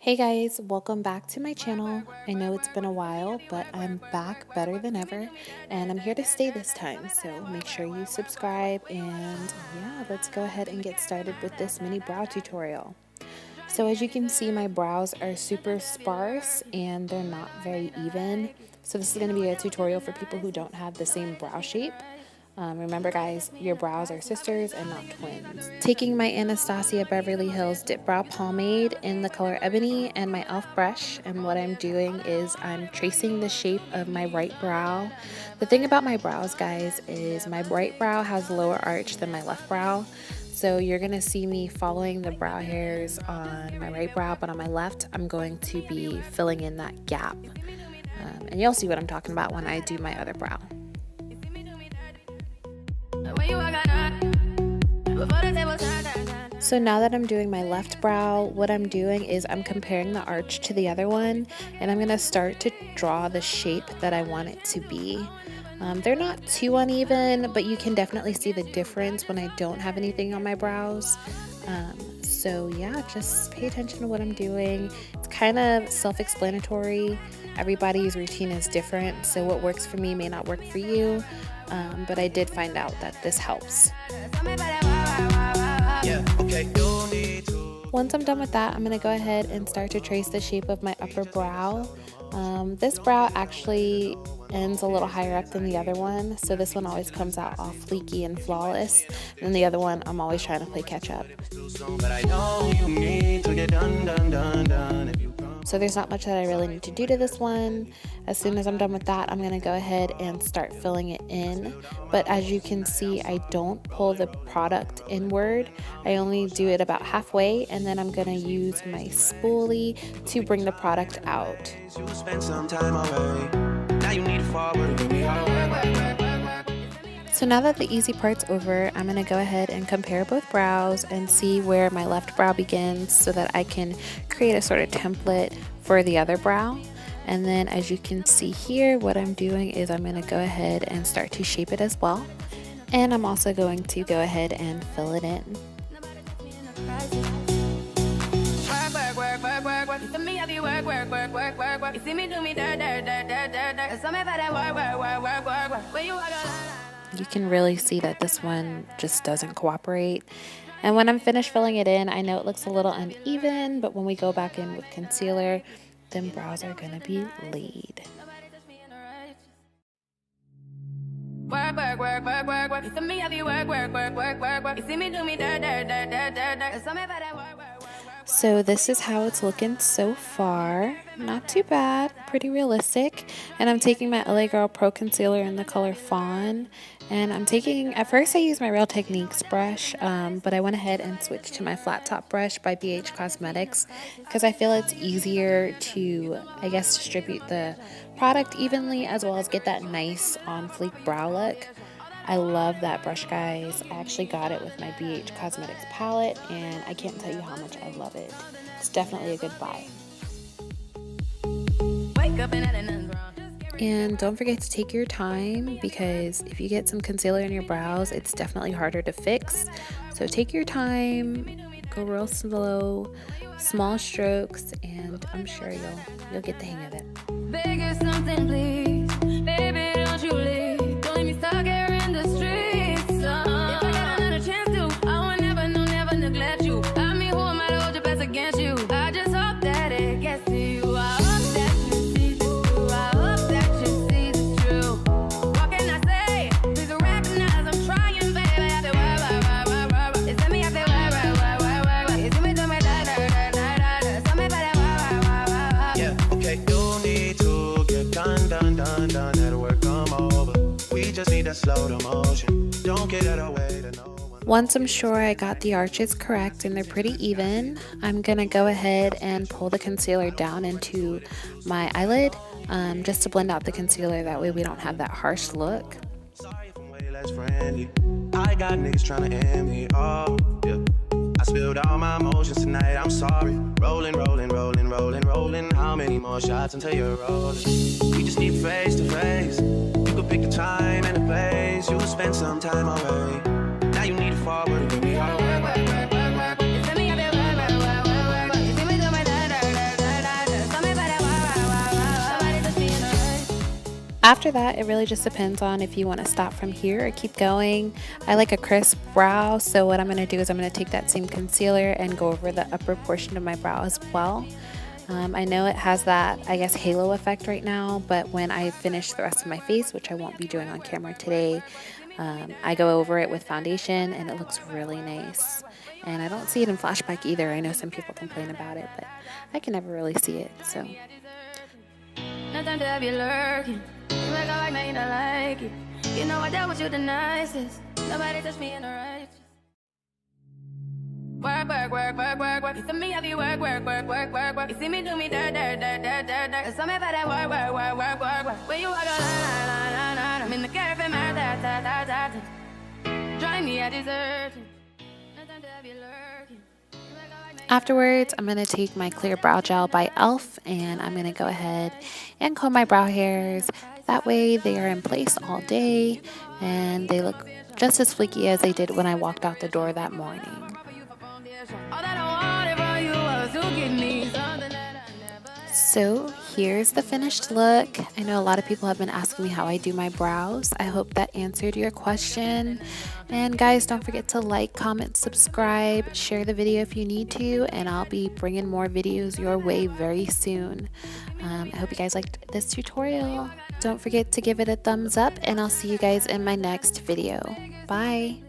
Hey guys, welcome back to my channel. I know it's been a while, but I'm back better than ever, and I'm here to stay this time, so make sure you subscribe, and yeah, let's go ahead and get started with this mini brow tutorial. So as you can see, my brows are super sparse and they're not very even, so this is going to be a tutorial for people who don't have the same brow shape. Remember guys, your brows are sisters and not twins. Taking my Anastasia Beverly Hills Dip Brow Pomade in the color Ebony and my e.l.f. brush, and what I'm doing is I'm tracing the shape of my right brow. The thing about my brows guys is my right brow has lower arch than my left brow. So you're going to see me following the brow hairs on my right brow, but on my left I'm going to be filling in that gap. And you'll see what I'm talking about when I do my other brow. So now that I'm doing my left brow, what I'm doing is I'm comparing the arch to the other one, and I'm going to start to draw the shape that I want it to be. They're not too uneven, but you can definitely see the difference when I don't have anything on my brows. So yeah, just pay attention to what I'm doing. It's kind of self-explanatory. Everybody's routine is different, so what works for me may not work for you. But I did find out that this helps. Once I'm done with that, I'm going to go ahead and start to trace the shape of my upper brow. This brow actually ends a little higher up than the other one, so this one always comes out all fleeky and flawless, and the other one I'm always trying to play catch up. So there's not much that I really need to do to this one. As soon as I'm done with that, I'm going to go ahead and start filling it in. But as you can see, I don't pull the product inward. I only do it about halfway, and then I'm going to use my spoolie to bring the product out. So now that the easy part's over, I'm going to go ahead and compare both brows and see where my left brow begins so that I can create a sort of template for the other brow. And then as you can see here, what I'm doing is I'm going to go ahead and start to shape it as well. And I'm also going to go ahead and fill it in. You can really see that this one just doesn't cooperate. And when I'm finished filling it in, I know it looks a little uneven, but when we go back in with concealer, then brows are gonna be laid. So this is how it's looking so far. Not too bad, pretty realistic. And I'm taking my LA Girl Pro Concealer in the color Fawn. And I'm taking, at first I used my Real Techniques brush, but I went ahead and switched to my flat top brush by BH Cosmetics because I feel it's easier to, I guess, distribute the product evenly as well as get that nice on fleek brow look. I love that brush guys. I actually got it with my BH Cosmetics palette and I can't tell you how much I love it. It's definitely a good buy. And don't forget to take your time because if you get some concealer in your brows, it's definitely harder to fix. So take your time, go real slow, small strokes, and I'm sure you'll get the hang of it. Beg you something, please. Baby, don't you leave. Don't leave me stuck here in the streets. If I got another chance to, I will never, no, never neglect you. I mean, who am I to hold your best against you? I just hope that it gets to you. I hope that you see the truth. I hope that you see the truth. What can I say? Please recognize I'm trying, baby. I feel why. It's me, I feel why. It's me, do me, da. So me, why. Yeah, okay, you need to get done. That'll work, come over. We just need to slow the motion. Don't get out of the way to no one. Once I'm sure I got the arches correct and they're pretty even, I'm gonna go ahead and pull the concealer down into my eyelid just to blend out the concealer. That way we don't have that harsh look. Sorry if I'm way less friendly. I got niggas trying to end me. Oh, yeah. I spilled all my emotions tonight, I'm sorry. Rolling. How many more shots until you're rolling? We just need face to face. You could pick the time and the place. You could spend some time away. Now you need to forward and give me all the way. After that, it really just depends on if you want to stop from here or keep going. I like a crisp brow, so what I'm going to do is I'm going to take that same concealer and go over the upper portion of my brow as well. I know it has that, I guess, halo effect right now, but when I finish the rest of my face, which I won't be doing on camera today, I go over it with foundation and it looks really nice. And I don't see it in flashback either. I know some people complain about it, but I can never really see it, so. Nothing to have you lurking. You make a like, now you don't like it. You know I dealt with you the nicest. Nobody touched me in the righteous. Work, work, work, work, work, work. You see me have you work, work, work, work, work, work. You see me do me dirt, dirt, dirt, dirt, dirt, dirt. Tell me about that work, work, work, work, work, work. When you walk a line, line, line, line. I'm in the cafe, man, that, that, that, that. Drive me a dessert. Nothing to have you lurking. Afterwards, I'm going to take my clear brow gel by e.l.f. and I'm going to go ahead and comb my brow hairs. That way they are in place all day and they look just as flaky as they did when I walked out the door that morning. So here's the finished look. I know a lot of people have been asking me how I do my brows. I hope that answered your question. And guys, don't forget to like, comment, subscribe, share the video if you need to, and I'll be bringing more videos your way very soon. I hope you guys liked this tutorial. Don't forget to give it a thumbs up, and I'll see you guys in my next video. Bye!